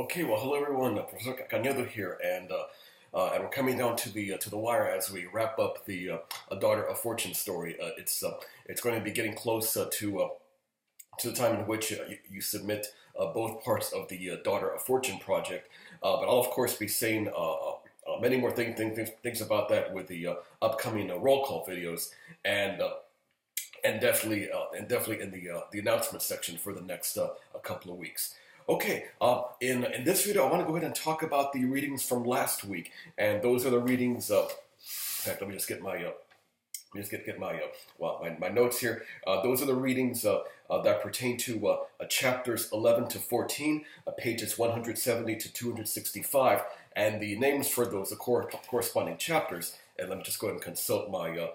Okay, well, hello everyone. Profesor Cañedo here, and we're coming down to the wire as we wrap up the A Daughter of Fortune story. It's going to be getting close to the time in which you submit both parts of the Daughter of Fortune project. But I'll of course be saying many more things about that with the upcoming roll call videos, and uh, and definitely in the announcement section for the next a couple of weeks. Okay, in this video, I want to go ahead and talk about the readings from last week, and those are the readings. In fact, let me just get my my notes here. Those are the readings that pertain to chapters 11 to 14, pages 170 to 265, and the names for those corresponding chapters. And let me just go ahead and consult my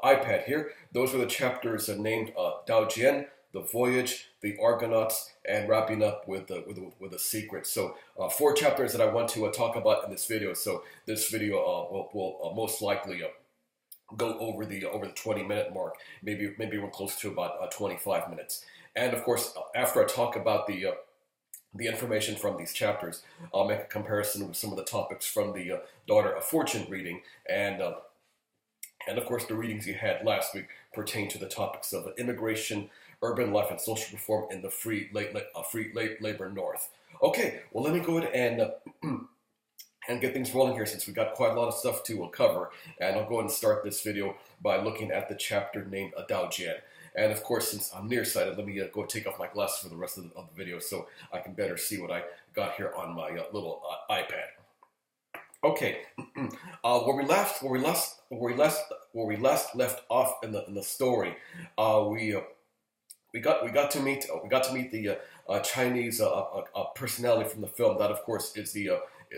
iPad here. Those are the chapters named Dao Jian, The Voyage, The Argonauts, and wrapping up with a secret. So four chapters that I want to talk about in this video. So this video will most likely go over the 20-minute mark. Maybe we're close to about 25 minutes. And of course, after I talk about the information from these chapters, I'll make a comparison with some of the topics from the Daughter of Fortune reading, and of course, the readings you had last week pertain to the topics of immigration, urban life, and social reform in the free labor North. Okay, well, let me go ahead and get things rolling here since we got quite a lot of stuff to cover. And I'll go ahead and start this video by looking at the chapter named Dao Jian. And of course, since I'm nearsighted, let me go take off my glasses for the rest of the video so I can better see what I got here on my little iPad. Okay, where we last left off in the story, we got to meet the Chinese personality from the film. That of course is the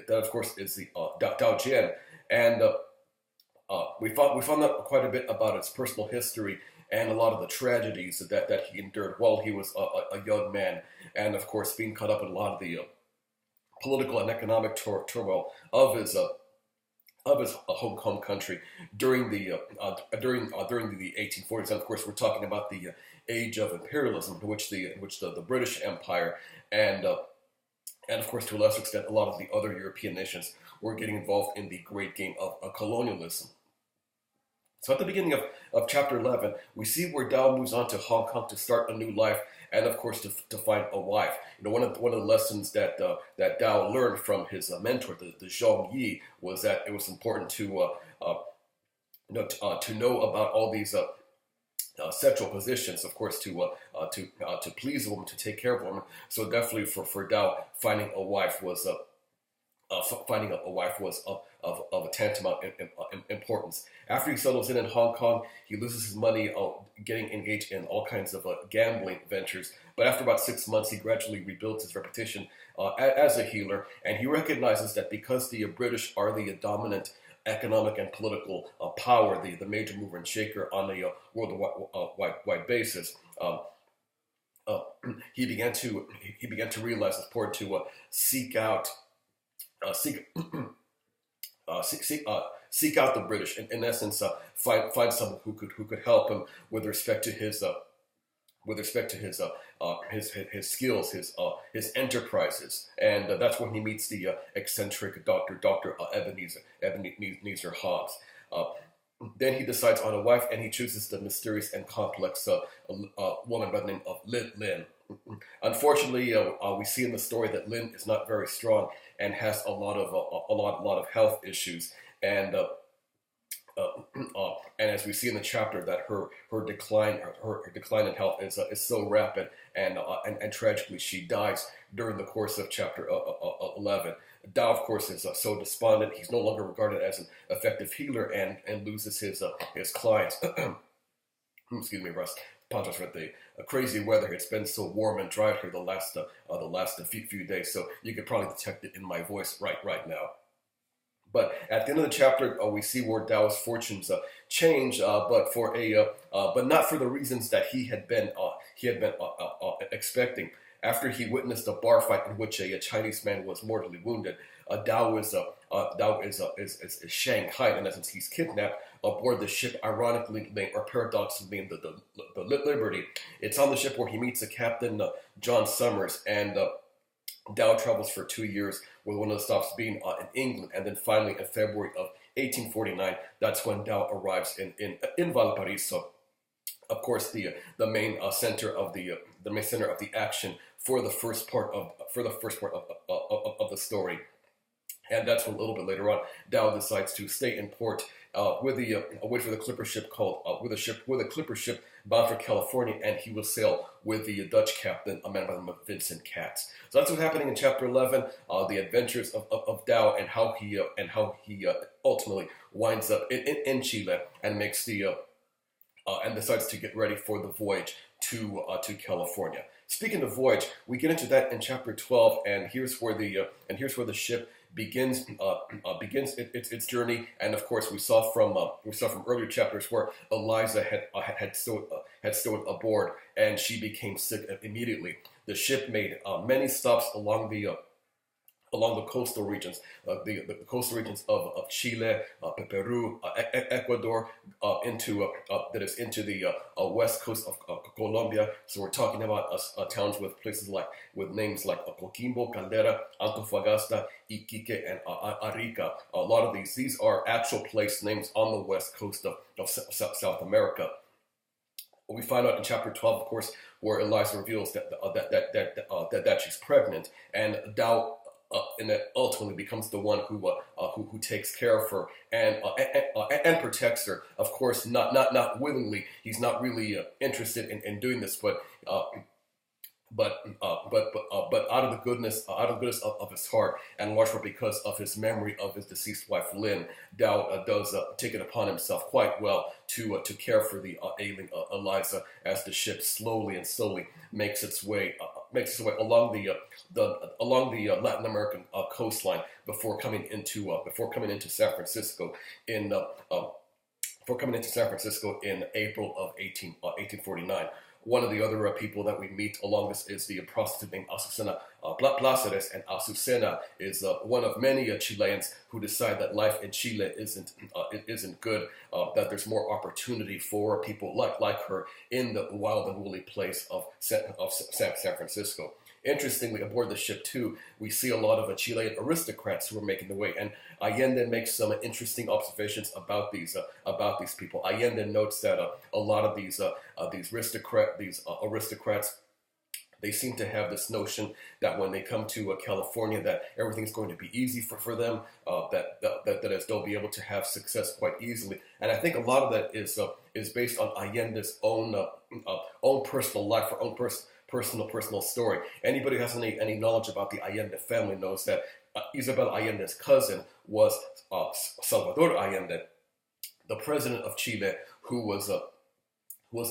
Dao Jian, and we found out quite a bit about its personal history and a lot of the tragedies that he endured while he was a young man, and of course being caught up in a lot of the political and economic turmoil of his home country during the 1840s. And of course, we're talking about the age of imperialism, in which the British Empire and of course to a lesser extent a lot of the other European nations were getting involved in the great game of colonialism. So at the beginning of chapter 11, we see where Dao moves on to Hong Kong to start a new life, and of course to find a wife. You know, one of the lessons that Dao learned from his mentor, the Zhong Yi, was that it was important to know about all these sexual positions, of course, to please a woman, to take care of a woman. So definitely for Dao, finding a wife was of a tantamount importance. After he settles in Hong Kong, he loses his money getting engaged in all kinds of gambling ventures. But after about 6 months, he gradually rebuilds his reputation as a healer, and he recognizes that because the British are the dominant economic and political power, the major mover and shaker on a worldwide basis, he began to realize it's important to seek out the British, and in essence, find someone who could help him with respect to his skills, his enterprises, and that's when he meets the eccentric Dr. Ebenezer Hobbs. Then he decides on a wife, and he chooses the mysterious and complex woman by the name of Lin. Unfortunately, we see in the story that Lin is not very strong and has a lot of health issues, and as we see in the chapter, that her decline in health is so rapid, and tragically she dies during the course of chapter 11. Dao, of course, is so despondent. He's no longer regarded as an effective healer, and loses his clients. Excuse me, Russ. Apologize for the crazy weather. It's been so warm and dry here the last few days, so you could probably detect it in my voice right now. But at the end of the chapter, we see where Dao's fortunes change, but not for the reasons that he had been expecting. After he witnessed a bar fight in which a Chinese man was mortally wounded, Dao is shanghaied. In essence, he's kidnapped aboard the ship, ironically named, or paradoxically named, the Liberty. It's on the ship where he meets a captain, John Summers, and Dao travels for 2 years, with one of the stops being in England, and then finally in February of 1849, that's when Dao arrives in Valparaiso. Of course, the main center of the main center of the action for the first part of the story. And that's when a little bit later on, Dao decides to stay in port wait for the clipper ship with a clipper ship bound for California, and he will sail with the Dutch captain, a man by the name of Vincent Katz. So that's what's happening in chapter 11, the adventures of Dao, and how he ultimately winds up in Chile and makes and decides to get ready for the voyage to California. Speaking of voyage, we get into that in chapter 12, and here's where the ship begins its journey. And of course, we saw from earlier chapters where Eliza had stowed aboard, and she became sick immediately. The ship made many stops along the coastal regions, the coastal regions of Chile, Peru, Ecuador, into the west coast of Colombia. So we're talking about towns with names like Coquimbo, Caldera, Antofagasta, Iquique, and Arica. A lot of these are actual place names on the west coast of South America. We find out in chapter 12, of course, where Eliza reveals that she's pregnant, and Dao and that ultimately becomes the one who takes care of her and protects her. Of course, not willingly. He's not really interested in doing this, but out of the goodness of his heart, and largely because of his memory of his deceased wife Lynn, Dao does take it upon himself quite well to care for the ailing Eliza, as the ship slowly makes its way along the Latin American coastline before coming into San Francisco in April of 1849. One of the other people that we meet along this is the prostitute named Azucena Placeres, and Azucena is one of many Chileans who decide that life in Chile isn't good, that there's more opportunity for people like her in the wild and woolly place of San Francisco. Interestingly, aboard the ship too, we see a lot of Chilean aristocrats who are making their way, and Allende makes some interesting observations about these people. Allende notes that a lot of these aristocrats, they seem to have this notion that when they come to California, that everything's going to be easy for them, that as they'll be able to have success quite easily. And I think a lot of that is based on Allende's own personal life, or own personal story. Anybody who has any knowledge about the Allende family knows that Isabel Allende's cousin was Salvador Allende, the president of Chile, who was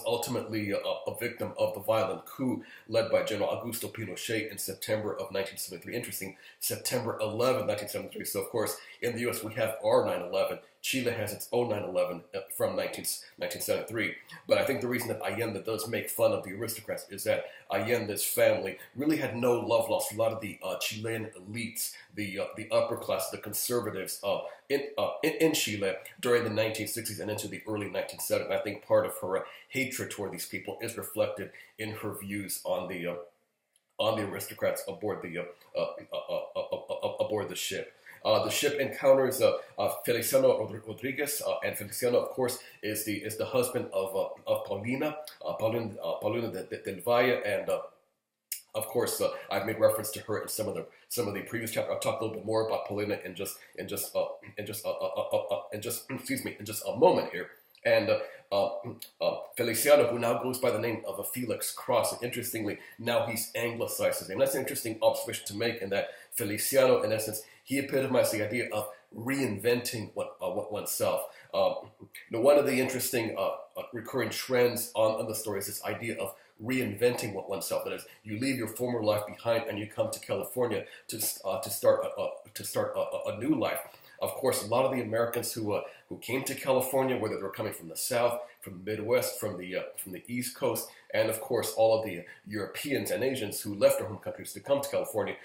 ultimately a victim of the violent coup led by General Augusto Pinochet in September of 1973. Interesting, September 11, 1973. So, of course, in the U.S. we have our 9/11. Chile has its own 9/11 from 1973. But I think the reason that Allende does make fun of the aristocrats is that Allende's family really had no love lost. A lot of the Chilean elites, the upper class, the conservatives in Chile during the 1960s and into the early 1970s. I think part of her hatred toward these people is reflected in her views on the aristocrats aboard the ship. The ship encounters Feliciano Rodriguez, and Feliciano, of course, is the husband of Paulina del Valle, and of course, I've made reference to her in some of the previous chapters. I'll talk a little bit more about Paulina in just a moment here. And Feliciano, who now goes by the name of Felix Cross, and interestingly, now he's anglicized his name. That's an interesting observation to make, in that Feliciano, in essence, he epitomized the idea of reinventing oneself. One of the interesting recurring trends on the story is this idea of reinventing oneself. That is, you leave your former life behind and you come to California to start a new life. Of course, a lot of the Americans who came to California, whether they were coming from the South, from the Midwest, from the East Coast, and of course all of the Europeans and Asians who left their home countries to come to California,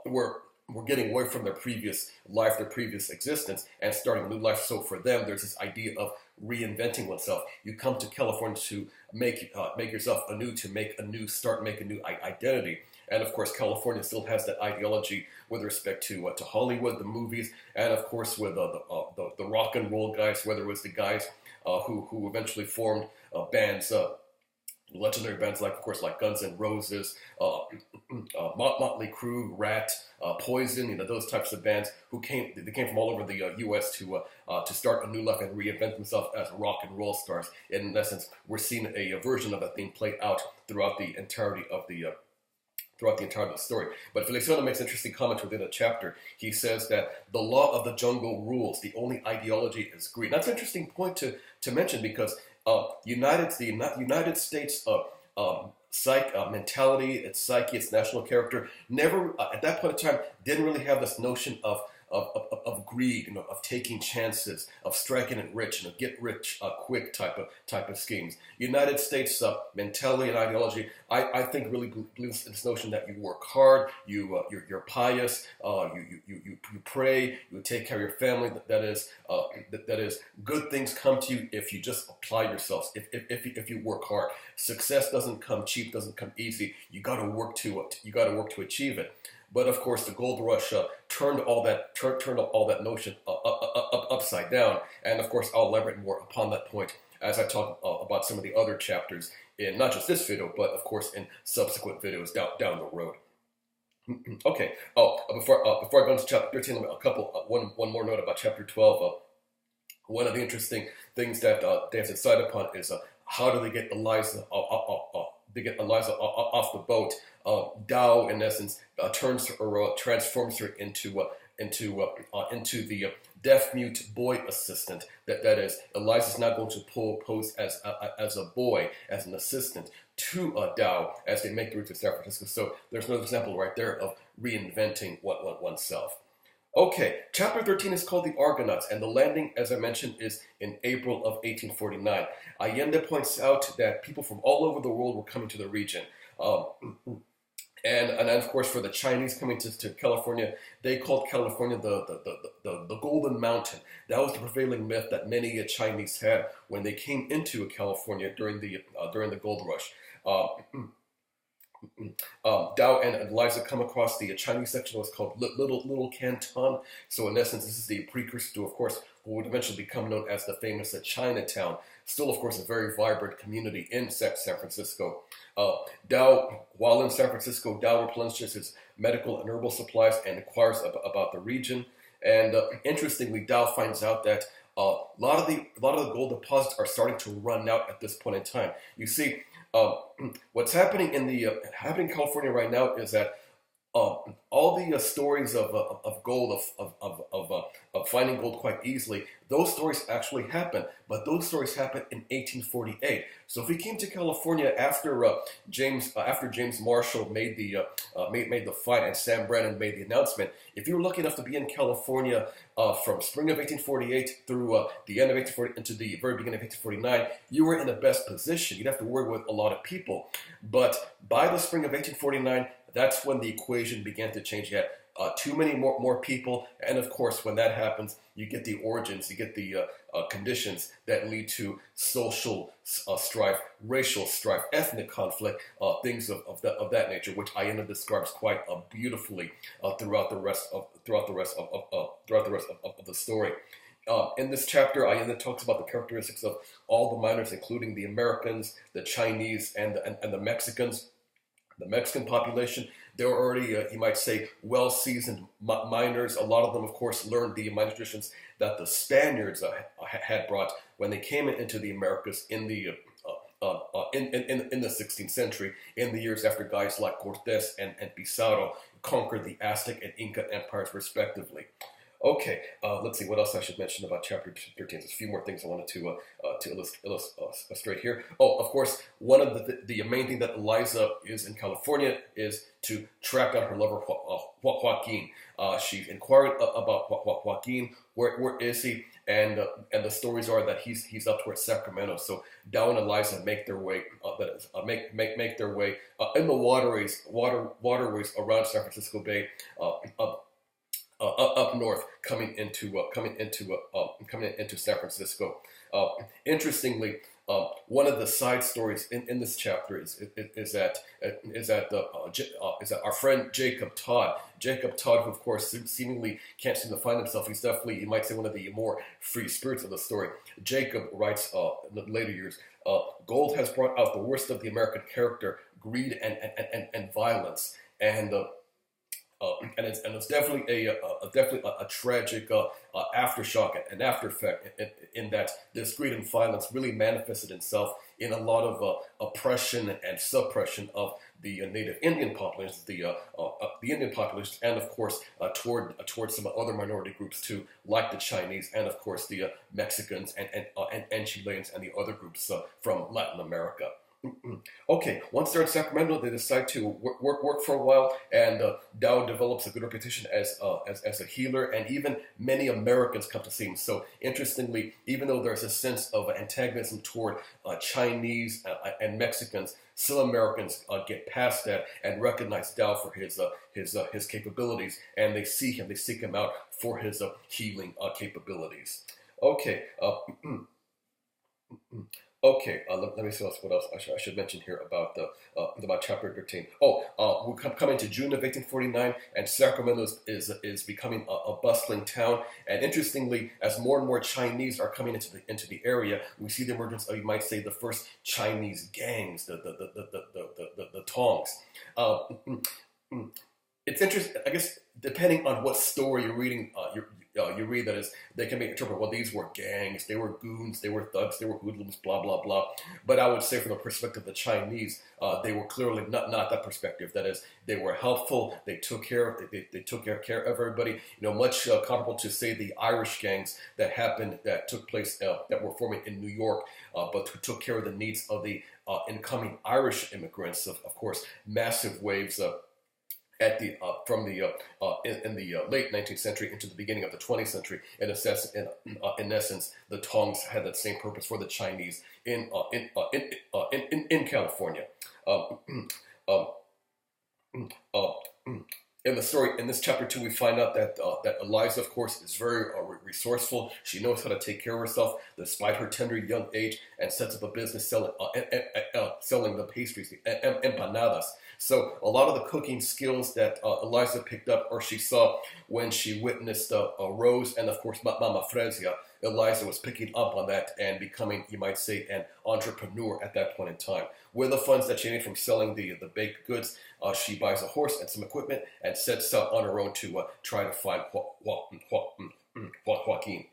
were getting away from their previous life, their previous existence, and starting a new life. So for them, there's this idea of reinventing oneself. You come to California to make yourself anew, to make a new start, make a new identity. And of course, California still has that ideology with respect to Hollywood, the movies, and of course with the rock and roll guys, whether it was the guys who eventually formed bands. Legendary bands like, of course, like Guns N' Roses, Motley Crue, Rat, Poison, those types of bands they came from all over the U.S. to start a new life and reinvent themselves as rock and roll stars. In essence, we're seeing a version of that thing played out throughout the entirety of the story. But Feliciano makes an interesting comment within a chapter. He says that the law of the jungle rules. The only ideology is greed. That's an interesting point to mention, because United States mentality, its psyche, its national character, never at that point in time didn't really have this notion of greed, of taking chances, of striking it rich, get rich quick type of schemes. United States mentality and ideology, I think, really believes in this notion that you work hard, you're pious, you pray, you take care of your family. That is good things come to you if you just apply yourselves. If you work hard, success doesn't come cheap, doesn't come easy. You got to work to achieve it. But of course, the gold rush turned all that notion upside down. And of course, I'll elaborate more upon that point as I talk about some of the other chapters in not just this video, but of course in subsequent videos down the road. Okay. Before I go into chapter 13, one more note about chapter 12. One of the interesting things that they have to decide upon is how do they get Eliza off the boat. Dao, in essence, transforms her into the deaf-mute boy assistant. That is, Eliza's now going to pose as a boy, as an assistant to Dao as they make the route to San Francisco. So there's another example right there of reinventing oneself. Okay, chapter 13 is called The Argonauts, and the landing, as I mentioned, is in April of 1849. Allende points out that people from all over the world were coming to the region. And then, of course, for the Chinese coming to California, they called California the Golden Mountain. That was the prevailing myth that many Chinese had when they came into California during the Gold Rush. Dao and Eliza come across the Chinese section that was called Little Canton. So in essence, this is the precursor to, of course, what would eventually become known as the famous Chinatown. Still, of course, a very vibrant community in San Francisco. Dao, while in San Francisco, Dao replenishes his medical and herbal supplies and inquires about the region. And interestingly, Dao finds out that a lot of the gold deposits are starting to run out at this point in time. You see, what's happening in California right now is that all the stories of gold, of finding gold quite easily, those stories actually happen, but those stories happened in 1848. So if we came to California after James Marshall made the fight and Sam Brannan made the announcement, if you were lucky enough to be in California from spring of 1848 through the end of 1840 into the very beginning of 1849, you were in the best position. You'd have to work with a lot of people, but by the spring of 1849, that's when the equation began to change. You had too many more people, and of course, when that happens, you get the origins, you get the conditions that lead to social strife, racial strife, ethnic conflict, things of that nature, which Allende describes quite beautifully throughout the rest of the story. In this chapter, Allende talks about the characteristics of all the miners, including the Americans, the Chinese, and the Mexicans. The Mexican population, they were already, you might say, well-seasoned miners. A lot of them, of course, learned the mining traditions that the Spaniards had brought when they came into the Americas in the 16th century, in the years after guys like Cortes and Pizarro conquered the Aztec and Inca empires, respectively. Okay, let's see what else I should mention about chapter 13. There's a few more things I wanted to illustrate here. Oh, of course, one of the main thing that Eliza is in California is to track down her lover, Joaquin. She's inquired about Joaquin. Where is he? And the stories are that he's up towards Sacramento. So Dao and Eliza make their way make their way in the waterways around San Francisco Bay. Up north, coming into coming into San Francisco. Interestingly, one of the side stories in this chapter is that our friend Jacob Todd. Jacob Todd, who of course seemingly can't seem to find himself. He's definitely, you might say, one of the more free spirits of the story. Jacob writes in the later years, gold has brought out the worst of the American character, greed and violence, and it's definitely a tragic aftershock and after effect in that this greed and violence really manifested itself in a lot of oppression and suppression of the native Indian populations, the Indian populations, and of course toward some other minority groups too, like the Chinese, and of course the Mexicans and Chileans and the other groups from Latin America. Okay, once they're in Sacramento, they decide to work for a while, and Dao develops a good reputation as a healer, and even many Americans come to see him. So interestingly, even though there's a sense of antagonism toward Chinese and Mexicans, still Americans get past that and recognize Dao for his capabilities, and they seek him out for his healing capabilities. Okay. Okay, let me see what else I should mention here about chapter 13. We're coming to June of 1849, and Sacramento is becoming a bustling town. And interestingly, as more and more Chinese are coming into the area, we see the emergence of, you might say, the first Chinese gangs, the Tongs. It's interesting, I guess, depending on what story you're reading, you read, that is, they can make interpret, well, these were gangs, they were goons, they were thugs, they were hoodlums, blah, blah, blah. But I would say from the perspective of the Chinese, they were clearly not that perspective. That is, they were helpful, they took care of everybody, much comparable to, say, the Irish gangs that took place, that were forming in New York, but who took care of the needs of the incoming Irish immigrants, of course, massive waves in the late 19th century into the beginning of the 20th century. In essence, the Tongs had that same purpose for the Chinese in California. In the story, in this chapter 2, we find out that Eliza, of course, is very resourceful. She knows how to take care of herself despite her tender young age, and sets up a business selling the pastries, the empanadas. So a lot of the cooking skills that Eliza picked up, or she saw when she witnessed Rose and, of course, Mama Frezia, Eliza was picking up on that and becoming, you might say, an entrepreneur at that point in time. With the funds that she made from selling the baked goods, she buys a horse and some equipment and sets out on her own to try to find Joaquin.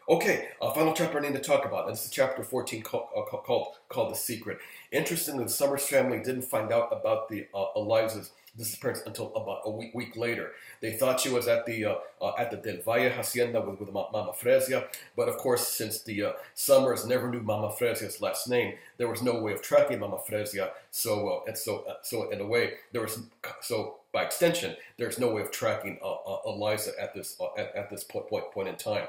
Okay, final chapter I need to talk about, and this is chapter 14 called The Secret. Interestingly, the Summers family didn't find out about the Eliza's disappearance until about a week later. They thought she was at the Del Valle hacienda with Mama Frezia, but of course, since the Summers never knew Mama Frezia's last name, there was no way of tracking Mama Frezia. So in a way, by extension, there's no way of tracking Eliza at this point in time.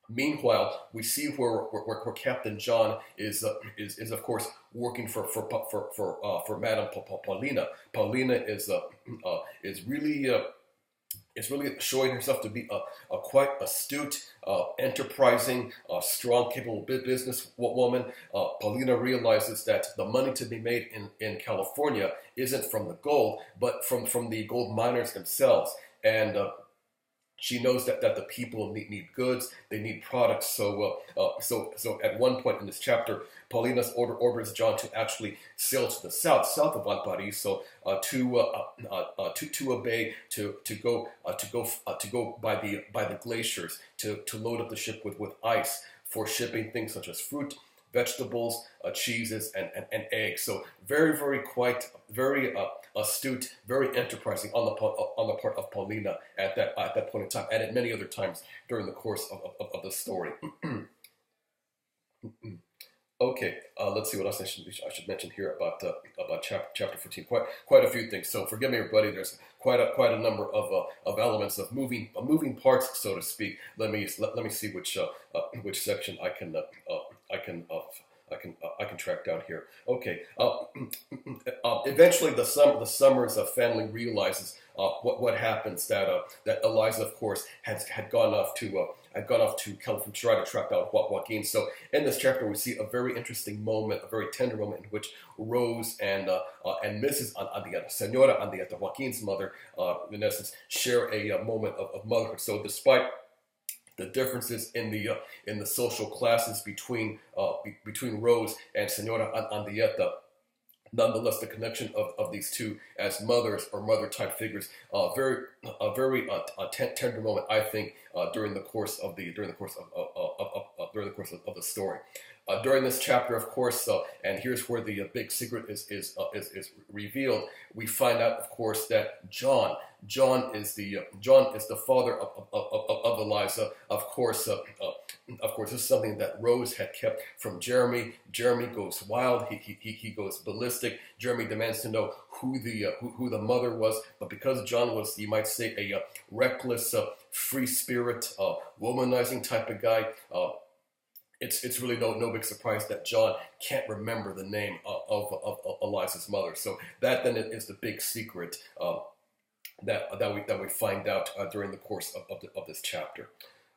Meanwhile, we see where Captain John is of course working for Madame Paulina. Paulina is really showing herself to be a quite astute, enterprising, strong, capable business woman. Paulina realizes that the money to be made in California isn't from the gold, but from the gold miners themselves, and she knows that the people need goods, they need products. So at one point in this chapter, Paulina orders John to actually sail to the south of Valparaiso, to a bay, to go by the glaciers, to load up the ship with ice for shipping things such as fruit, vegetables, cheeses, and eggs. So very very astute, very enterprising on the part of Paulina at that point in time, and at many other times during the course of the story. Okay, let's see what else I should mention here about chapter 14. Quite a few things. So forgive me, everybody. There's quite a number of elements of moving parts, so to speak. Let me see which section I can track down here. Okay. Eventually, the Summers family realizes what happens, that Eliza, of course, had gone off to had gone off to California to try to track down Joaquin. So in this chapter, we see a very interesting moment, a very tender moment in which Rose and Mrs. Andieta, Senora Andieta, Joaquin's mother, in essence, share a moment of motherhood. So despite the differences in the social classes between Rose and Senora Andieta, nonetheless, the connection of these two as mothers or mother-type figures, a very tender moment, I think, during the course of the story. During this chapter, of course, and here's where the big secret is revealed. We find out, of course, that John is the father of Eliza. Of course, this is something that Rose had kept from Jeremy. Jeremy goes wild. He goes ballistic. Jeremy demands to know who the mother was. But because John was, you might say, a reckless, free spirit, womanizing type of guy, it's really no big surprise that John can't remember the name of Eliza's mother. So that then is the big secret that we find out during the course of this chapter.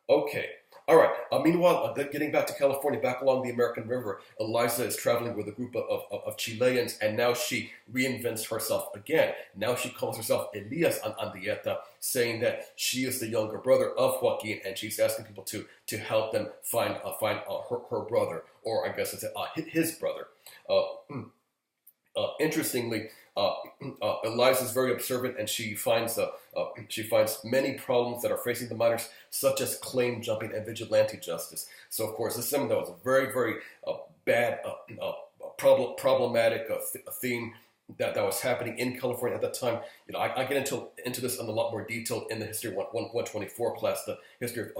Okay. All right. Meanwhile, getting back to California, back along the American River, Eliza is traveling with a group of Chileans, and now she reinvents herself again. Now she calls herself Elias Andieta, saying that she is the younger brother of Joaquin, and she's asking people to help them find her brother, or I guess it's his brother. Interestingly, Eliza is very observant, and she finds many problems that are facing the miners, such as claim jumping and vigilante justice. So, of course, this is something that was a very, very bad, problematic theme that was happening in California at that time. You know, I get into this in a lot more detail in the History 124 class, the History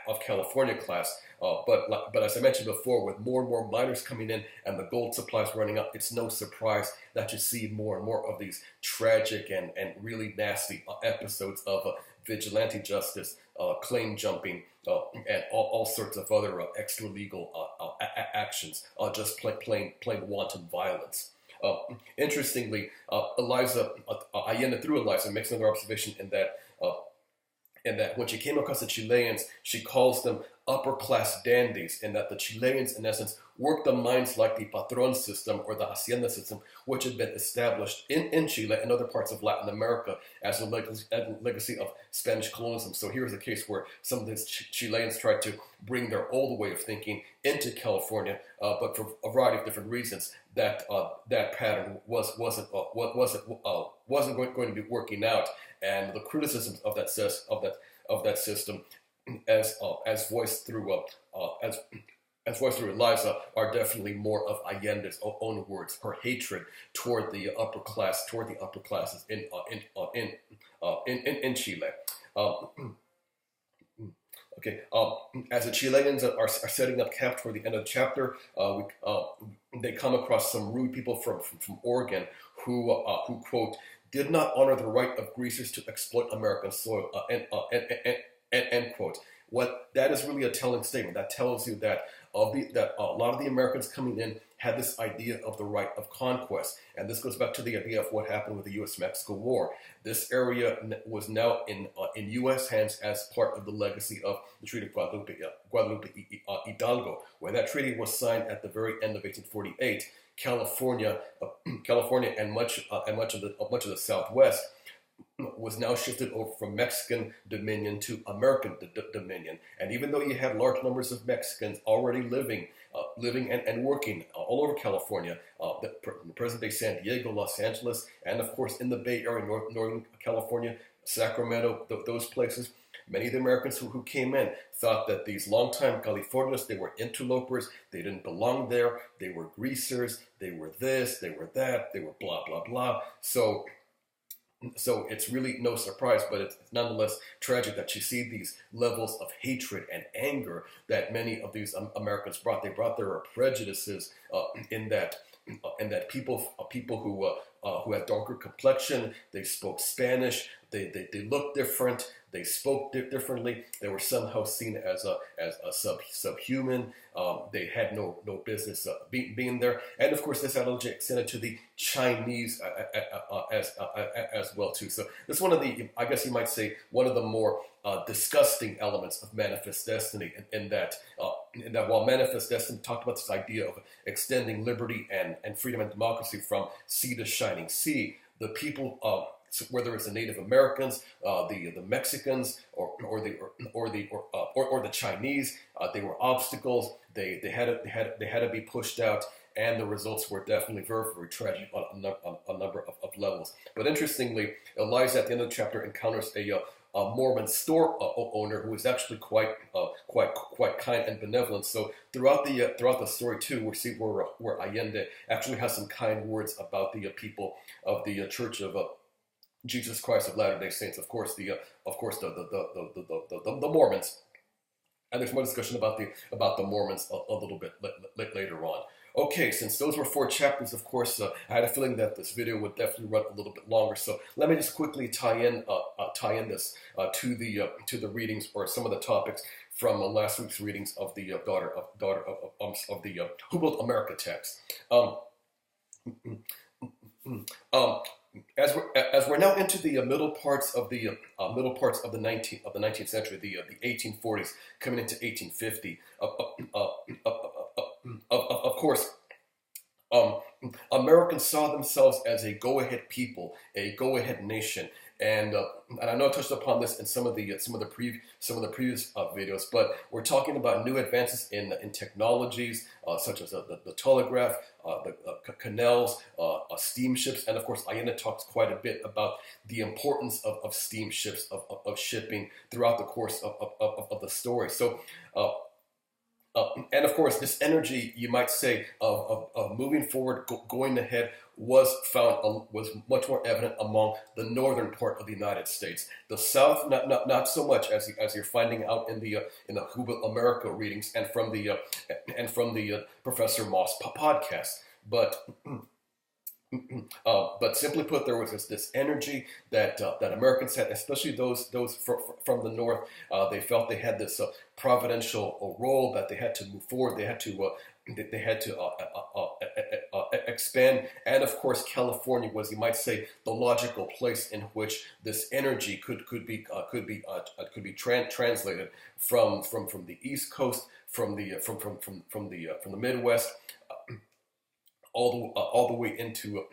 of California class. But as I mentioned before, with more and more miners coming in and the gold supplies running out, it's no surprise that you see more and more of these tragic and really nasty episodes of vigilante justice, claim jumping, and all sorts of other extra legal actions, just plain wanton violence. Interestingly, Allende through Eliza makes another observation in that when she came across the Chileans, she calls them upper-class dandies, and that the Chileans, in essence, worked the mines like the patron system or the hacienda system, which had been established in Chile and other parts of Latin America as a legacy of Spanish colonialism. So here's a case where some of these Chileans tried to bring their old way of thinking into California, but for a variety of different reasons, that pattern wasn't going to be working out, and the criticisms of that system, as voiced through Eliza, are definitely more of Allende's own words. Her hatred toward the upper classes in Chile. Okay. As the Chileans are setting up camp toward the end of the chapter, they come across some rude people from Oregon who quote, did not honor the right of greasers to exploit American soil, end quote. What that is really a telling statement. That tells you that a lot of the Americans coming in had this idea of the right of conquest. And this goes back to the idea of what happened with the U.S.-Mexico War. This area was now in U.S. hands as part of the legacy of the Treaty of Guadalupe Hidalgo. When that treaty was signed at the very end of 1848, California and much of the Southwest was now shifted over from Mexican dominion to American dominion. And even though you had large numbers of Mexicans already living and working all over California, present-day San Diego, Los Angeles, and of course in the Bay Area, Northern California, Sacramento, those places, many of the Americans who came in thought that these longtime Californians, they were interlopers, they didn't belong there, they were greasers, they were this, they were that, they were blah, blah, blah. So it's really no surprise, but it's nonetheless tragic that you see these levels of hatred and anger that many of these Americans brought. They brought their prejudices in that people who had darker complexion, they spoke Spanish, They looked different. They spoke differently. They were somehow seen as a subhuman. They had no business being there. And of course, this analogy extended to the Chinese as well too. So this is one of the, I guess you might say, one of the more disgusting elements of manifest destiny, in that while manifest destiny talked about this idea of extending liberty and freedom and democracy from sea to shining sea, the people, whether it's the Native Americans, the Mexicans, or the Chinese, they were obstacles. They had to be pushed out, and the results were definitely very, very tragic on a number of levels. But interestingly, Elijah at the end of the chapter encounters a Mormon store owner who is actually quite kind and benevolent. So throughout the story too, we see where Allende actually has some kind words about the people of the Church of Jesus Christ of Latter-day Saints. Of course, the Mormons. And there's more discussion about the Mormons a little bit later on. Okay, since those were 4 chapters, of course, I had a feeling that this video would definitely run a little bit longer. So let me just quickly tie in this to the readings, or some of the topics from last week's readings of the daughter of the Who Built America text. As we're now into the middle parts of the 19th century, the 1840s coming into 1850. Of course, Americans saw themselves as a go-ahead people, a go-ahead nation, and I know I touched upon this in some of the previous videos, but we're talking about new advances in technologies such as the telegraph, the canals, steamships, and of course, Allende talks quite a bit about the importance of steamships, of shipping throughout the course of the story. So. And of course, this energy, you might say, of moving forward, going ahead, was much more evident among the northern part of the United States. The South, not so much, as you're finding out in the Who Built America readings and from the Professor Moss podcast, but. But simply put, there was this energy that Americans had, especially those from the North. They felt they had this providential role, that they had to move forward. They had to expand, and of course, California was, you might say, the logical place in which this energy could be translated from the East Coast, from the Midwest. All the way into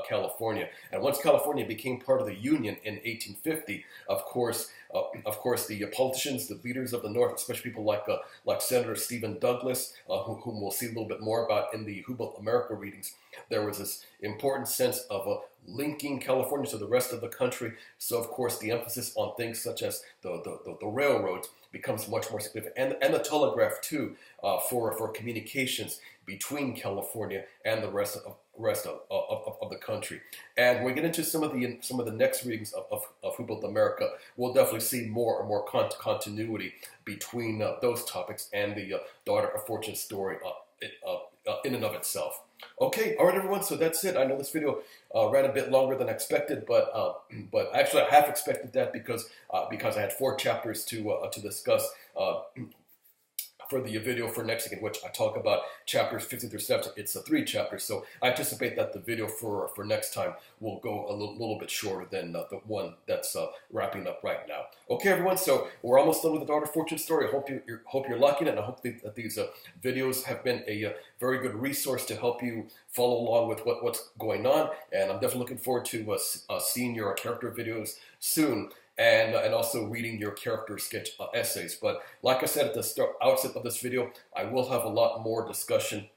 California, and once California became part of the Union in 1850, of course, the politicians, the leaders of the North, especially people like Senator Stephen Douglas, whom we'll see a little bit more about in the Who Built America readings, there was this important sense of linking California to the rest of the country. So of course, the emphasis on things such as the railroads becomes much more significant, and the telegraph too, for communications between California and the rest of the country. And when we get into some of the next readings of Who Built America, we'll definitely see more and more continuity between those topics and the Daughter of Fortune story in and of itself. Okay, all right, everyone. So that's it. I know this video ran a bit longer than expected, but actually I half expected that because I had 4 chapters to discuss. For the video for next week, in which I talk about chapters 15 through 17. It's 3 chapters, so I anticipate that the video for next time will go a little bit shorter than the one that's wrapping up right now. Okay, everyone, so we're almost done with the Daughter of Fortune story. I hope you're liking it, and I hope that these videos have been a very good resource to help you follow along with what's going on, and I'm definitely looking forward to seeing your character videos soon. And also reading your character sketch essays. But like I said at the outset of this video, I will have a lot more discussion,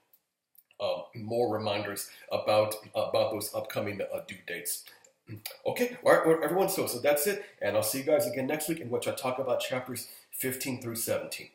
more reminders about those upcoming due dates. Okay, all right, everyone, so that's it. And I'll see you guys again next week, in which I talk about chapters 15 through 17.